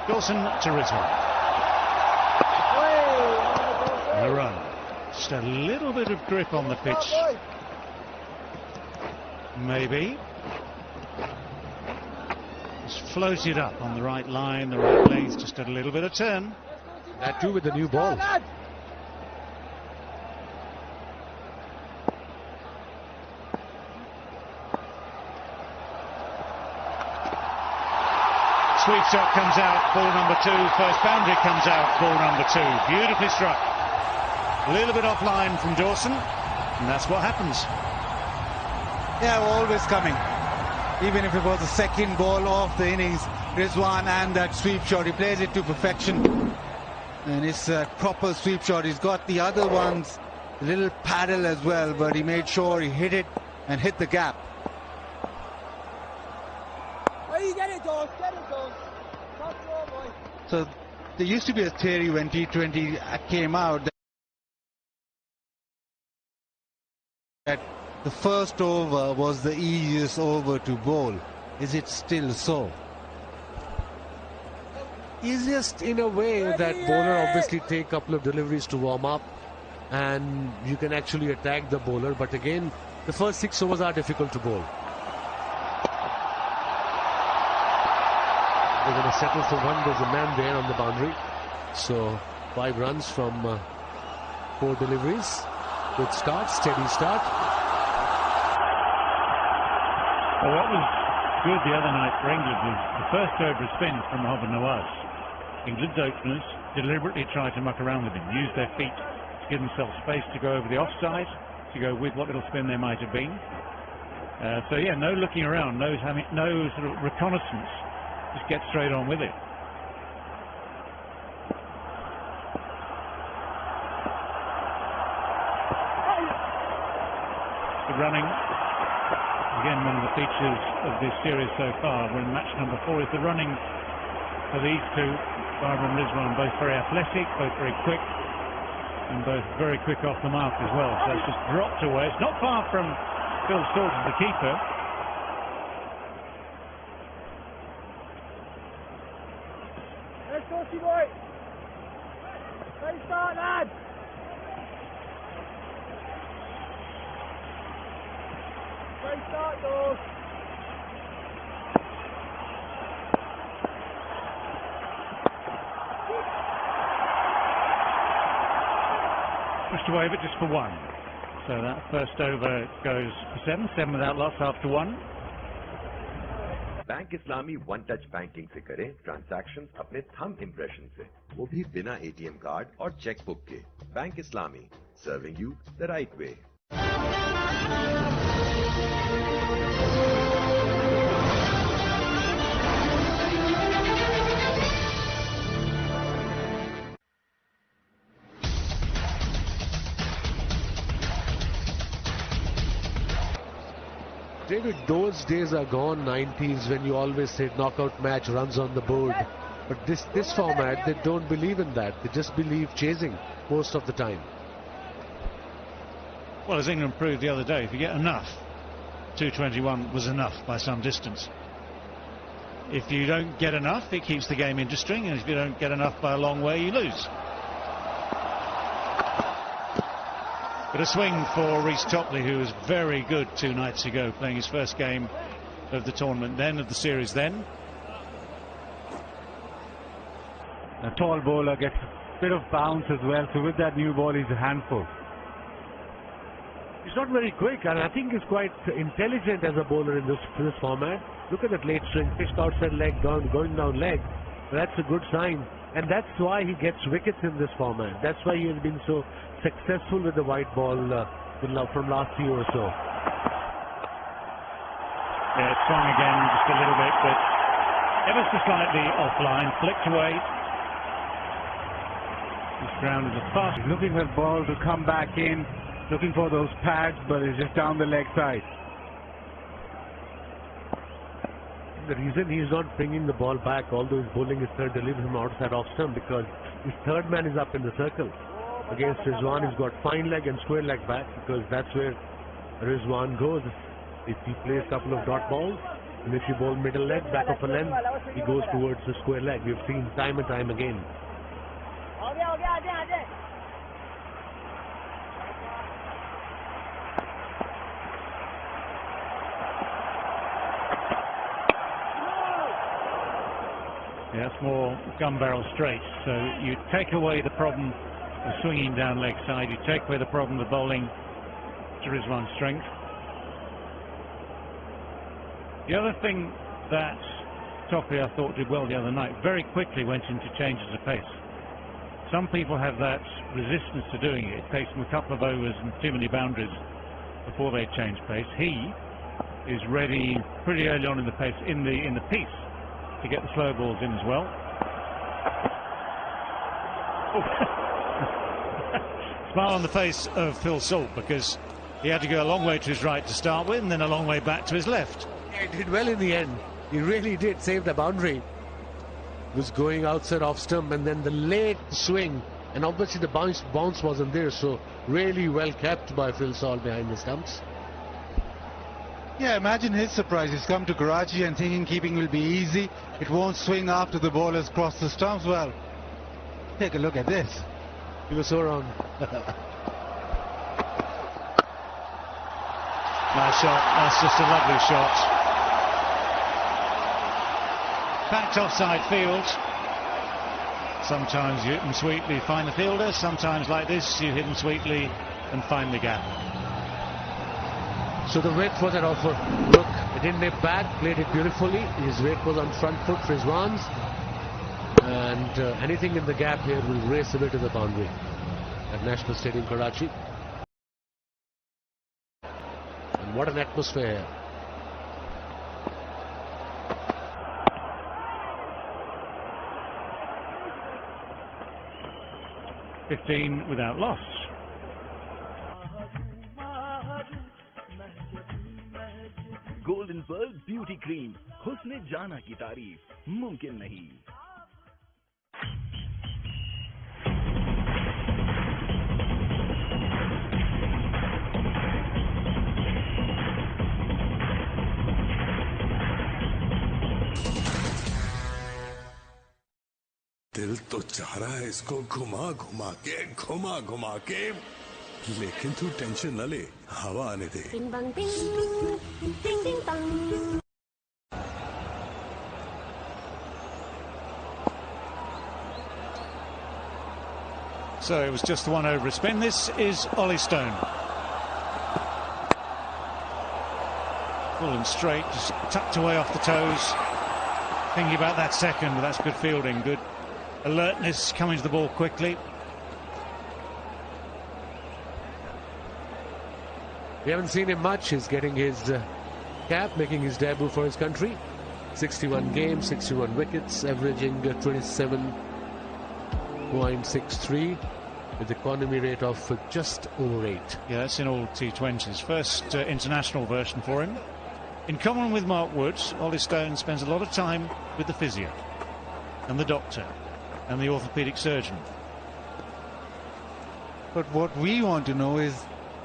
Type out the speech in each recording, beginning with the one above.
Dawson to Rizwan. A run. Just a little bit of grip on the pitch. Maybe. Just floated up on the right line, the right length, just a little bit of turn. That too with the new ball. Sweep shot comes out, ball number 2. First boundary comes out, ball number 2. Beautifully struck. A little bit offline from Dawson, and that's what happens. Yeah, always coming. Even if it was the second ball of the innings, Rizwan and that sweep shot, he plays it to perfection. And it's a proper sweep shot. He's got the other ones, a little paddle as well, but he made sure he hit it and hit the gap. Get it, Dawes. Get it, Dawes. So there used to be a theory when T20 came out that the first over was the easiest over to bowl. Is it still so? Easiest in a way that bowler obviously take a couple of deliveries to warm up and you can actually attack the bowler, but again the first 6 overs are difficult to bowl. They're going to settle for 1. There's a man there on the boundary, so 5 runs from 4 deliveries. Good start, steady start. Well, what was good the other night for England was the first over spin from Mohammad Nawaz. England's openers deliberately tried to muck around with him, use their feet to give themselves space to go over the offside, to go with what little spin there might have been. So yeah, no looking around, no sort of reconnaissance, just get straight on with it. The running, again one of the features of this series so far, when match number 4 is the running for these two, Barbara and Rizwan, both very athletic, both very quick, and both very quick off the mark as well. So it's just dropped away. It's not far from Phil Stalton, the keeper. Let's go, boy. Let's start, lad. Great start, Dawes. Pushed away, but just for 1. So that first over goes for 7 without loss after 1. Bank Islami one touch banking से करें transactions अपने thumb impression से, वो भी बिना ATM card और chequebook के। Bank Islami, serving you the right way. David, those days are gone, 90s, when you always said knockout match, runs on the board. But this format, they don't believe in that. They just believe chasing most of the time. Well, as England proved the other day, if you get enough, 221 was enough by some distance. If you don't get enough, it keeps the game interesting, and if you don't get enough by a long way, you lose. But a swing for Reece Topley, who was very good 2 nights ago, playing his first game of the tournament then, of the series then. A tall bowler gets a bit of bounce as well, so with that new ball he's a handful. He's not very quick, and I think he's quite intelligent as a bowler in this format. Look at that late swing, pitched outside leg, going down leg. That's a good sign, and that's why he gets wickets in this format. That's why he has been so successful with the white ball from last year or so. Yeah, it's swung again just a little bit, but ever so slightly offline, flicked away. This ground is a fast. He's looking for the ball to come back in, looking for those pads, but it's just down the leg side. the reason he's not bringing the ball back, although he's bowling his third delivery from outside off stump, because his third man is up in the circle. Against Rizwan, he's got fine leg and square leg back, because that's where Rizwan goes. If he plays a couple of dot balls, and if you bowl middle leg, back of a length, he goes towards the square leg. We've seen time and time again. Yeah, that's more gun barrel straight. So you take away the problem of swinging down leg side, you take away the problem of bowling to Rizwan's strength. The other thing that Toppy, I thought, did well the other night, very quickly went into changes of pace. Some people have that resistance to doing it. It takes them a couple of overs and too many boundaries before they change pace. He is ready pretty early on in the pace, in the piece, to get the slow balls in as well. Smile on the face of Phil Salt, because he had to go a long way to his right to start with, and then a long way back to his left. He did well in the end. He really did save the boundary. Was going outside off stump, and then the late swing, and obviously the bounce wasn't there, so really well kept by Phil Salt behind the stumps. Yeah, imagine his surprise. He's come to Karachi and thinking keeping will be easy. It won't swing after the ball has crossed the stumps. Well, take a look at this. He was so wrong. Nice shot. That's just a lovely shot. Packed offside field. Sometimes you hit them sweetly, find the fielder. Sometimes, like this, you hit them sweetly and find the gap. So the weight was an offer. Look, it didn't nip back, played it beautifully. His weight was on front foot for Rizwan's. And anything in the gap here will race away to the boundary at National Stadium, Karachi. And what an atmosphere here. $15 without loss. Golden Pearl beauty cream, हुस्न जाना की तारीफ मुमकिन नहीं। दिल तो चाह रहा है इसको घुमा घुमा के, लेकिन तू टेंशन न ले, हवा आने दे। Ding bang ding, ding ding bang. So it was just the one over a spin. This is Ollie Stone. Full and straight, just tucked away off the toes. Thinking about that second, but that's good fielding, good alertness, coming to the ball quickly. We haven't seen him much. He's getting his cap, making his debut for his country. 61 games, 61 wickets, averaging 27.63 with economy rate of just over 8. Yeah, that's in all T20s. First international version for him. In common with Mark Wood, Ollie Stone spends a lot of time with the physio and the doctor and the orthopaedic surgeon. But what we want to know is,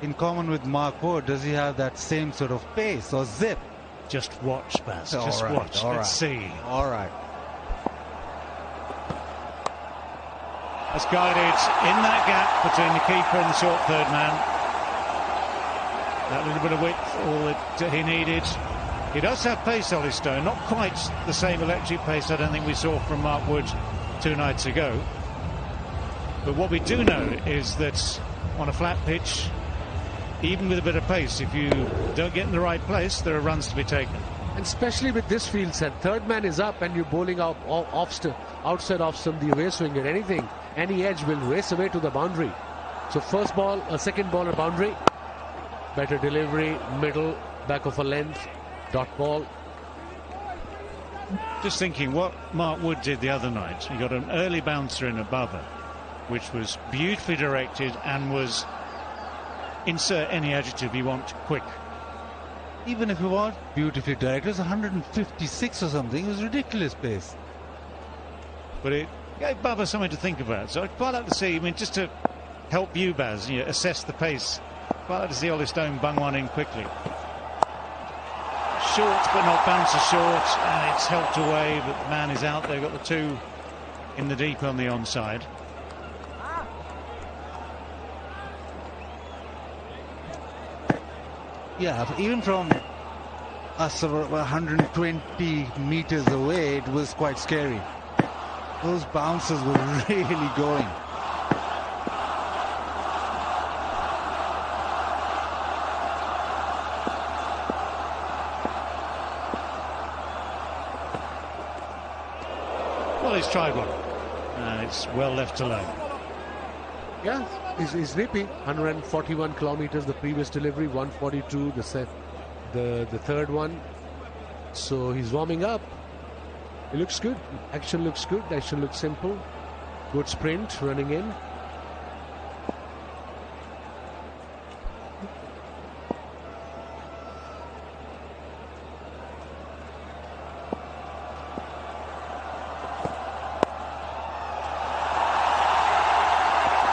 in common with Mark Wood, does he have that same sort of pace or zip? Just watch, Baz. Just All right, watch. all Let's see. All right. That's guided in that gap between the keeper and the short third man. That little bit of width, all that he needed. He does have pace, Ollie Stone. Not quite the same electric pace, I don't think we saw from Mark Wood 2 nights ago. But what we do know is that on a flat pitch, even with a bit of pace, if you don't get in the right place, there are runs to be taken. And especially with this field set, third man is up and you're bowling out outside off some the away swinger, anything, any edge will race away to the boundary. So first ball, a second ball, a boundary, better delivery, middle, back of a length, dot ball. Just thinking what Mark Wood did the other night. He got an early bouncer in above her, which was beautifully directed and was, insert any adjective you want, quick. even if it was beautifully directed, it was 156 or something. It was ridiculous pace. But it gave Bubba something to think about. So I'd quite like to see, I mean, just to help you, Baz, you know, assess the pace. Quite like to see Ollie Stone bung one in quickly. Short, but not bouncer short, and it's helped away, but the man is out there. Got the two in the deep on the onside. Yeah, even from us about 120 meters away, it was quite scary. Those bounces were really going. Well, he's tried one, and it's well left alone. Yeah, he's nippy. 141 kilometers the previous delivery, 142 the third one. So he's warming up. It looks good. Action looks good. Action looks simple. Good sprint running in.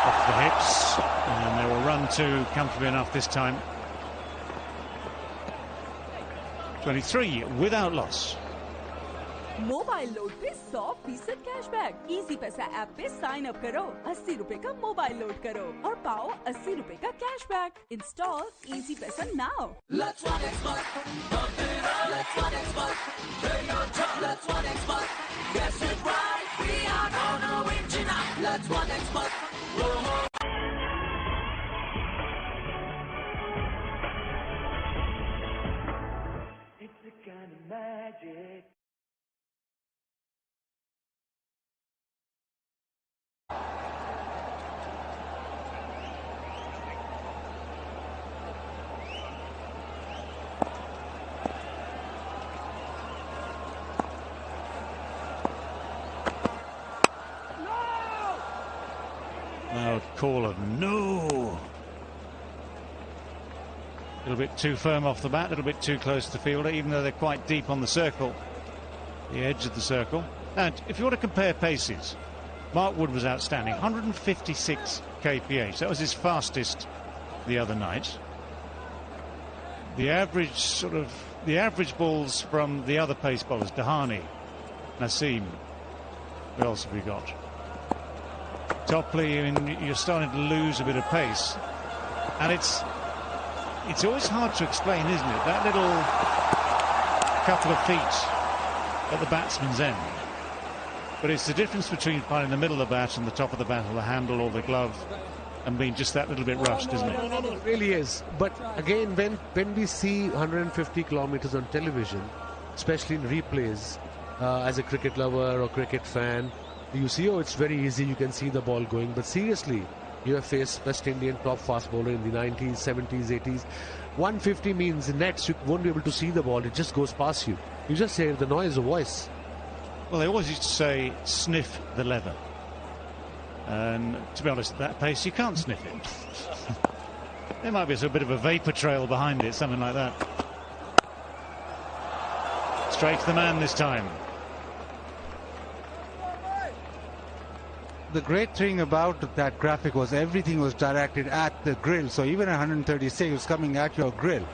Off the hips, and they will run two comfortably enough this time. 23 without loss. Mobile load पे 100% cashback. Easy पैसा app पे sign up करो, 80 रुपए का mobile load करो और पाओ 80 रुपए का कैशबैक। इंस्टॉल इजी पैसा now. Let's one expert, let's one expert, let's one expert, guess it right, we are gonna win tonight. Let's one expert. It's a kind of magic. Loud call of no. A little bit too firm off the bat, a little bit too close to the fielder, even though they're quite deep on the circle, the edge of the circle. And if you want to compare paces, Mark Wood was outstanding, 156 kph. That was his fastest the other night. The average balls from the other pace bowlers, Dahani, Naseem. What else have we got? Topley, I mean, you're starting to lose a bit of pace, and it's always hard to explain, isn't it? That little couple of feet at the batsman's end. But it's the difference between finding the middle of the bat and the top of the bat, or the handle or the glove, and being just that little bit rushed, isn't it? It really is. But again, when we see 150 kilometers on television, especially in replays, as a cricket lover or cricket fan, you see, oh, it's very easy, you can see the ball going. But seriously, you have faced West Indian top fast bowler in the 90s, 70s, 80s. 150 means nets, you won't be able to see the ball, it just goes past you. You just hear the noise of voice. Well, they always used to say, sniff the leather. And to be honest, at that pace, you can't sniff it. There might be a bit of a vapour trail behind it, something like that. Straight to the man this time. The great thing about that graphic was everything was directed at the grill. So even at 136, it was coming at your grill.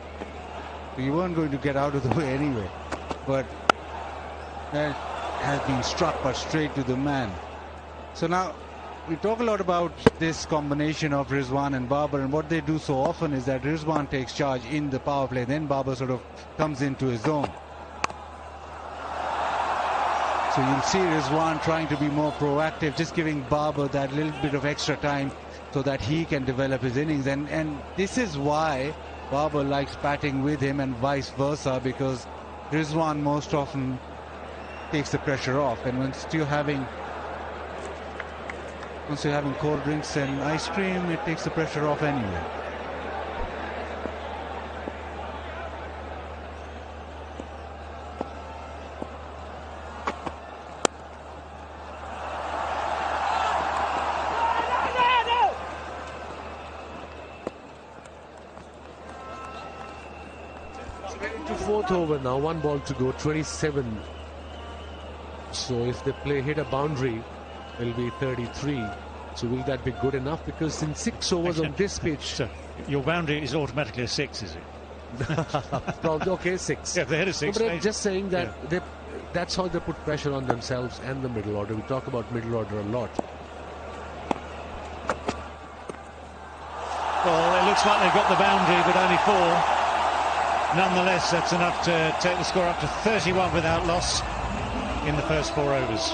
So you weren't going to get out of the way anyway. But that has been struck, but straight to the man. So now we talk a lot about this combination of Rizwan and Babar, and what they do so often is that Rizwan takes charge in the power play, then Babar sort of comes into his own. So you'll see Rizwan trying to be more proactive, just giving Babar that little bit of extra time so that he can develop his innings. And this is why Babar likes batting with him and vice versa, because Rizwan most often takes the pressure off. And once you're having cold drinks and ice cream, it takes the pressure off anyway. 4th over now, 1 ball to go, 27. So if they hit a boundary, it'll be 33. So will that be good enough? Because in 6 overs on this pitch... So your boundary is automatically a 6, is it? Probably, okay, 6. Yeah, if they hit a 6... No, but I'm just saying that that's how they put pressure on themselves and the middle order. We talk about middle order a lot. Well, it looks like they've got the boundary, but only 4. Nonetheless, that's enough to take the score up to 31 without loss in the first 4 overs.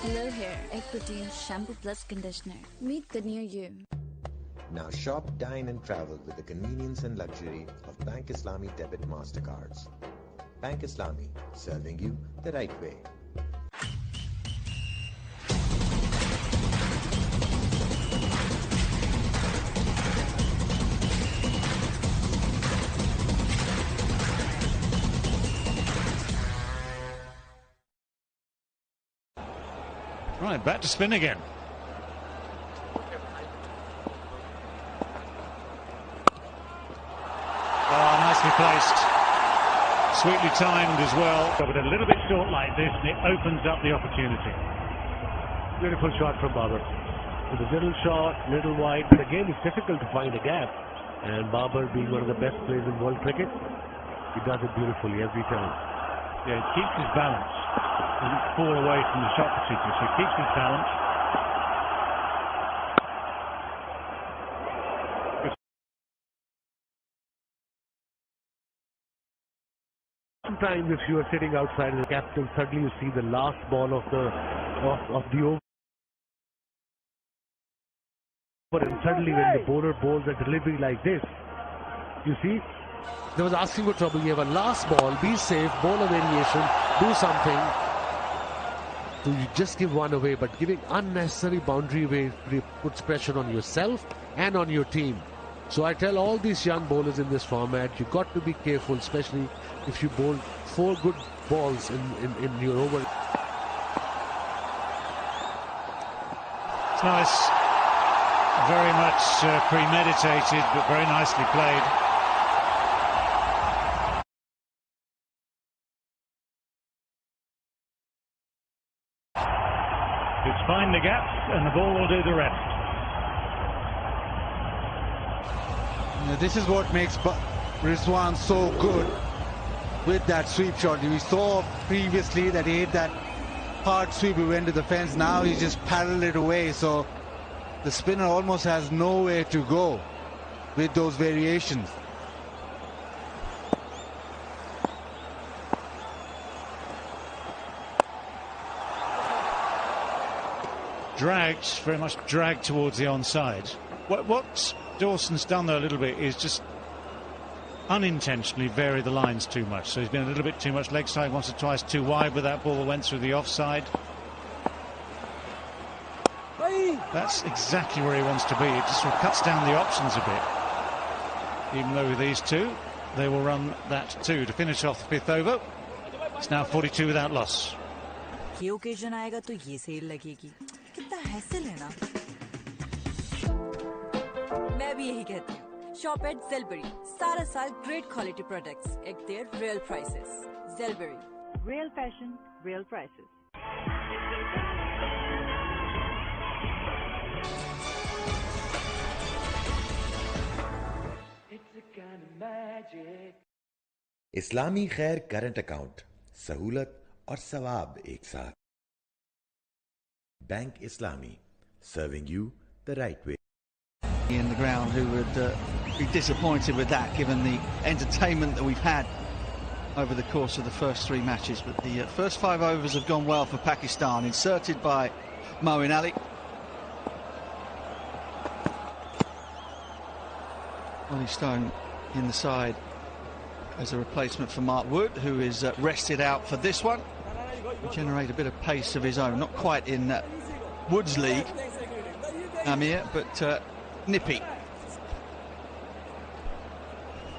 Hello Hair Egg Protein Shampoo Plus Conditioner. Meet the near you. Now shop, dine and travel with the convenience and luxury of Bank Islami Debit Mastercards. Bank Islami, serving you the right way. Right, back to spin again. Oh, nicely placed. Sweetly timed as well. But a little bit short like this, and it opens up the opportunity. Beautiful shot from Babar. With a little shot, little wide, but again it's difficult to find a gap. And Babar, being one of the best players in world cricket, he does it beautifully every time. Yeah, it keeps his balance. Doesn't fall away from the shot particularly, so he keeps his balance. Sometimes if you are sitting outside as a captain, suddenly you see the last ball of the over, and suddenly when the bowler bowls a delivery like this, you see, there was asking for trouble. You have a last ball, be safe, bowl a variation, do something. So you just give one away, but giving unnecessary boundary away puts pressure on yourself and on your team. So I tell all these young bowlers in this format, you got to be careful, especially if you bowl 4 good balls in your over. It's nice. Very much premeditated, but very nicely played. Just find the gaps and the ball will do the rest. This is what makes Rizwan so good with that sweep shot. We saw previously that he hit that hard sweep, he went to the fence. Now he just paddled it away, so the spinner almost has nowhere to go with those variations. Dragged, very much dragged towards the onside. What Dawson's done though a little bit is just unintentionally vary the lines too much. So he's been a little bit too much leg side, once or twice too wide with that ball that went through the offside. That's exactly where he wants to be. It just sort of cuts down the options a bit. Even though with these two, they will run that too to finish off the 5th over. It's now 42 without loss. ये occasion आएगा तो ये cell लगेगी कितना hassle है ना मैं भी यही कहती हूँ शॉप एट ज़ेलबरी सारा साल great quality products at their real prices Zellbury real fashion real prices Islami खैर करंट अकाउंट सहूलत और सवाब एक साथ bank Islami serving you the right way. In the ground who would be disappointed with that given the entertainment that we've had over the course of the first 3 matches, but the first 5 overs have gone well for Pakistan, inserted by Moeen Ali. Ollie Stone in the side as a replacement for Mark Wood, who is rested out for this one. He'll generate a bit of pace of his own, not quite in Wood's league, Amir, but nippy.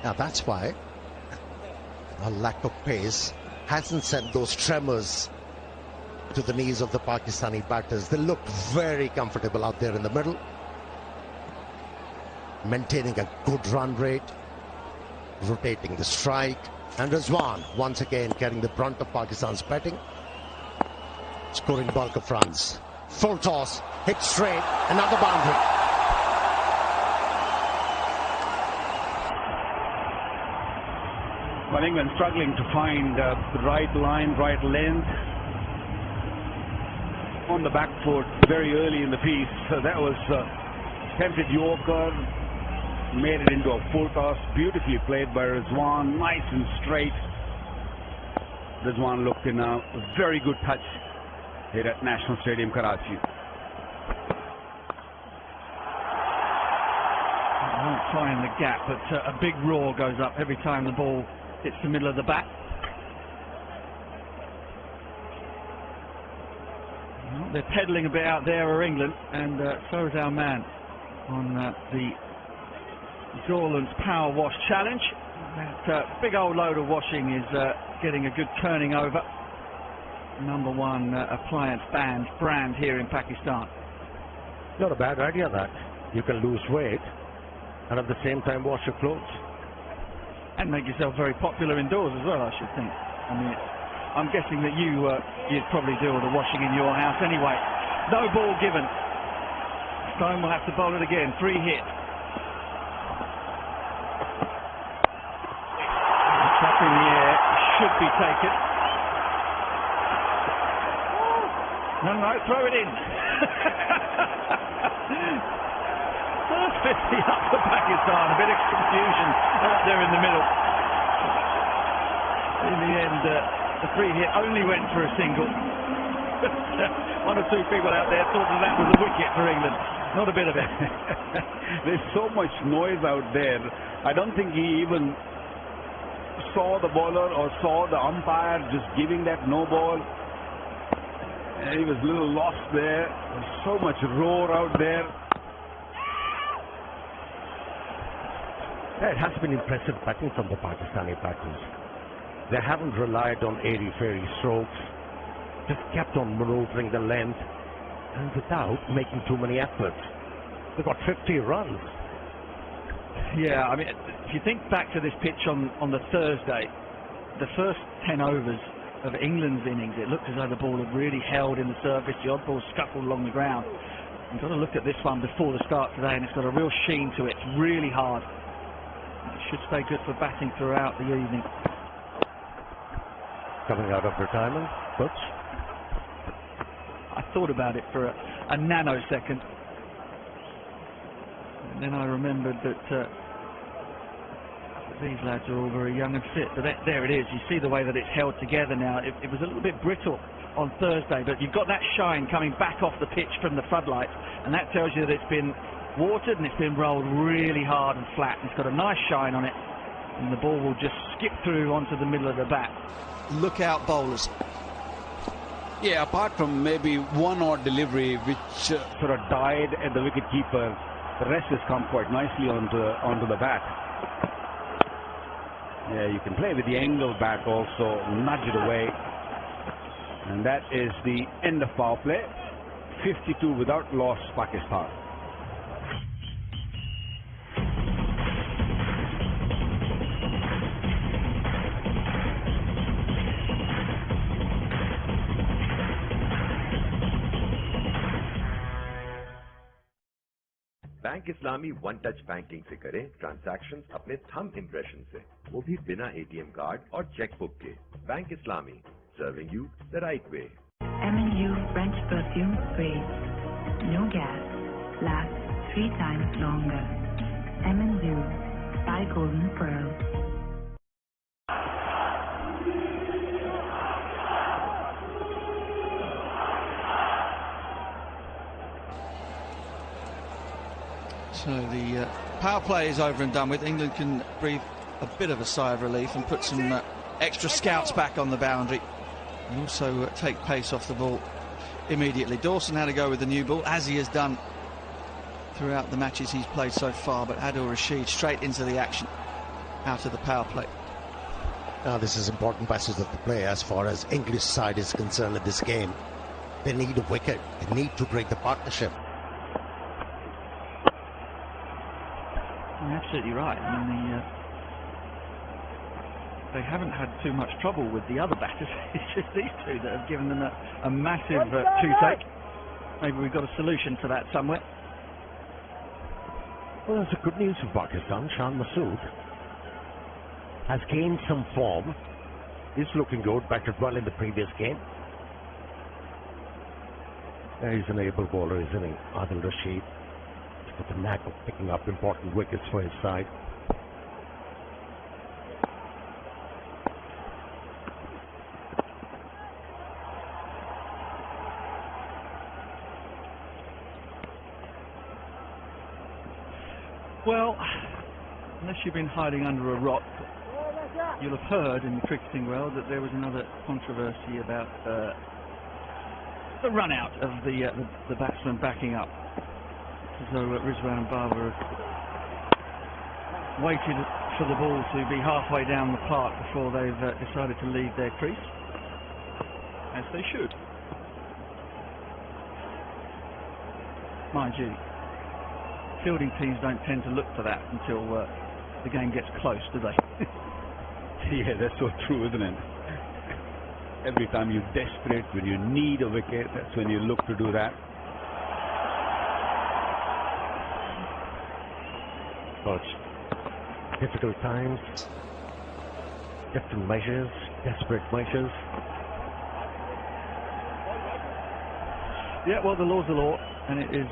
Now that's why a lack of pace hasn't sent those tremors to the knees of the Pakistani batters. They looked very comfortable out there in the middle, maintaining a good run rate, rotating the strike. And Rizwan once again carrying the brunt of Pakistan's batting, scoring bulk of runs. Full toss, hit straight, another boundary. Well, England struggling to find the right line, right length on the back foot very early in the piece. So that was tempted Yorker, made it into a full toss, beautifully played by Rizwan, nice and straight. Rizwan looked in a very good touch here at National Stadium, Karachi. I won't find the gap, but a big roar goes up every time the ball hits the middle of the bat. Well, they're peddling a bit out there, are England, and so is our man on the Dorland's Power Wash Challenge. That big old load of washing is getting a good turning over. #1 appliance brand here in Pakistan. Not a bad idea, that. You can lose weight and at the same time wash your clothes. And make yourself very popular indoors as well, I should think. I mean, I'm guessing that you'd probably do all the washing in your house anyway. No ball given. Stone will have to bowl it again. 3 hit. It's up in the air. Should be taken. No, throw it in. First 50 up for Pakistan. A bit of confusion out there in the middle. In the end, the 3 hit only went for a single. 1 or 2 people out there thought that was a wicket for England. Not a bit of it. There's so much noise out there. I don't think he even saw the bowler or saw the umpire just giving that no ball. And he was a little lost there. There's so much roar out there. Yeah, it has been impressive batting from the Pakistani batters. They haven't relied on airy-fairy strokes, just kept on maneuvering the length and without making too many efforts. They got 50 runs. Yeah, I mean, if you think back to this pitch on the Thursday, the first 10 overs of England's innings, it looked as though the ball had really held in the surface. The odd ball scuffled along the ground. You've got to look at this one before the start today, and it's got a real sheen to it. It's really hard. It should stay good for batting throughout the evening. Coming out of retirement, but I thought about it for a nanosecond, and then I remembered that these lads are all very young and fit. But there it is. You see the way that it's held together now. It was a little bit brittle on Thursday, but you've got that shine coming back off the pitch from the floodlights, and that tells you that it's been watered and it's been rolled really hard and flat. It's got a nice shine on it, and the ball will just skip through onto the middle of the bat. Look out, bowlers. Yeah, apart from maybe one odd delivery which sort of died at the wicket keeper, the rest has come quite nicely onto the bat. Yeah, you can play with the angle back also, nudge it away. And that is the end of power play. 52 without loss, Pakistan. Bank Islami one touch banking से करें transactions अपने thumb impression से, वो भी बिना ATM card और chequebook के। Bank Islami, serving you the right way. M&U French perfume sprays. No gas. Lasts 3 times longer. M&U by Golden Pearl. So the power play is over and done with. England can breathe a bit of a sigh of relief and put some extra scouts back on the boundary, and also take pace off the ball immediately. Dawson had to go with the new ball, as he has done throughout the matches he's played so far, but Adil Rashid straight into the action out of the power play. Now this is important passage of the play as far as English side is concerned in this game. They need a wicket. They need to break the partnership. You're absolutely right. I mean, they haven't had too much trouble with the other batters. It's just these two that have given them a massive toothache. Maybe we've got a solution to that somewhere. Well, that's a good news for Pakistan. Shan Masood has gained some form. He's looking good. Batted well in the previous game. He's an able bowler, isn't he? Adil Rashid. He's got the knack of picking up important wickets for his side. Well, unless you've been hiding under a rock, you'll have heard in the cricketing world that there was another controversy about the run out of the batsman backing up. So Rizwan Baba waited for the ball to be halfway down the park before they've decided to leave their crease, as they should. Mind you, fielding teams don't tend to look for that until the game gets close, do they? Yeah, that's so true, isn't it? Every time you're desperate, when you need a wicket, that's when you look to do that. But difficult times, different measures, desperate measures. Yeah, well, the law's the law, and it is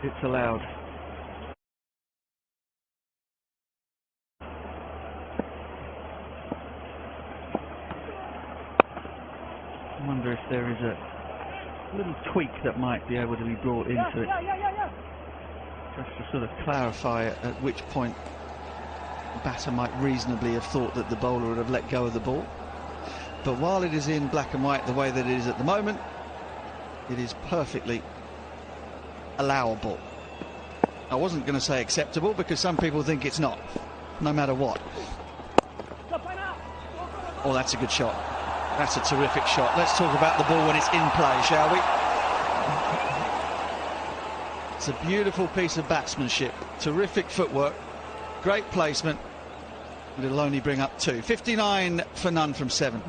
it's allowed. I wonder if there is a little tweak that might be able to be brought into it, just to sort of clarify at which point the batter might reasonably have thought that the bowler would have let go of the ball. But while it is in black and white the way that it is at the moment, it is perfectly allowable. I wasn't going to say acceptable because some people think it's not, no matter what. Oh, that's a good shot. That's a terrific shot. Let's talk about the ball when it's in play, shall we? It's a beautiful piece of batsmanship. Terrific footwork. Great placement. But it'll only bring up 2. 59 for none from 7.